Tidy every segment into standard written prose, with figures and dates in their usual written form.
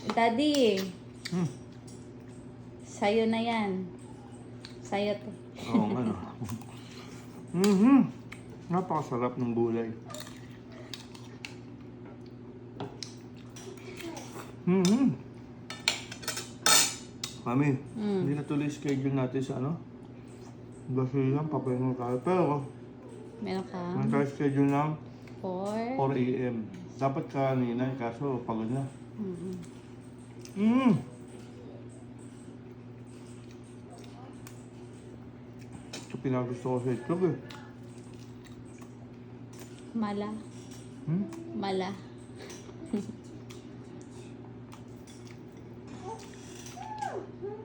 Daddy, Hmm. sa'yo na yan. Sa'yo to. Oo nga no. Napakasarap ng gulay. Mami, hindi na tuloy schedule natin sa ano? Basilan, papahinga tayo. Pero, Meron ka? may tayo schedule ng 4. 4 a.m. Dapat kanina, kaso pagod na. Ito pinagusto ko sa itlog eh. Mala. Mala.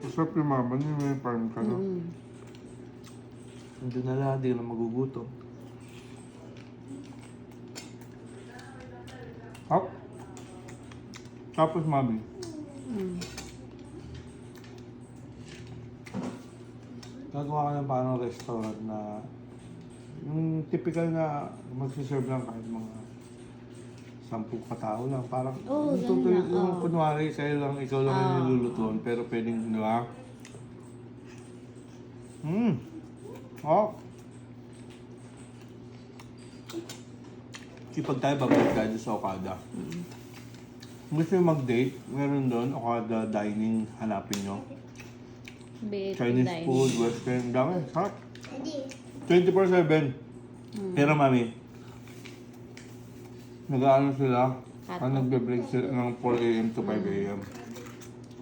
Masarap yung mama niya, may parang ka na. Hindi na lahat, di na magugutom. Hop. Tapos mami. Gagawa ka ng parang restaurant na yung typical na magsiserve lang kahit mga 10 katao lang. Parang Oo, yung ganun lang, yung oo. kunwari sa'yo lang, ikaw lang yung nilulutuan, pero pwedeng, di ba? Oh. Kapag tayo babalik tayo sa Okada. Gusto nyo mag-date, meron doon, Okada dining, hanapin nyo. Bit Chinese dining. food, western, dami, sarap. 24/7. Pero mami, nag-ano sila, Cut-off. nagbe-break sila ng 4 a.m. to 5 a.m.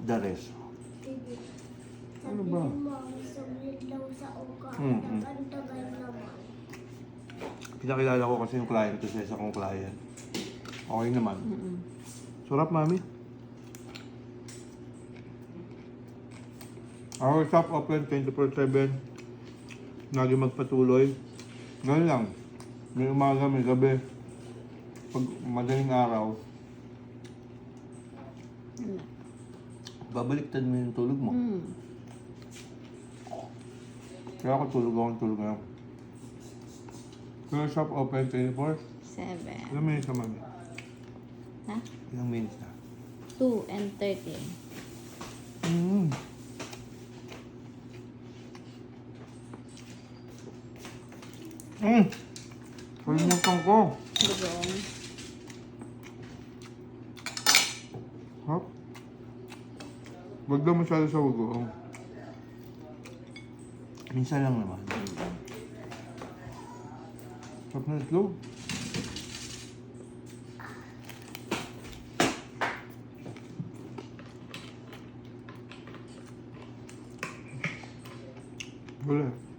The rest. Ano ba? Pinakilala ko kasi yung client ko sa isa kong client. Okay naman. Sarap, mami. Our shop open 24/7. Lagi magpatuloy. Ganun lang. May umaga, may gabi. Pag madaling araw, babaliktad mo yung tulog mo. Kaya ako tulog ngayon. Pero shop open 24. 7. Ilang minutes naman? Ha? Ilang minutes na? 2 and 30. Kalimutan ko. Dugong. Hop. Wag daw masyado sa ugoong. Minsan lang naman. Sarap na itlog. Wala.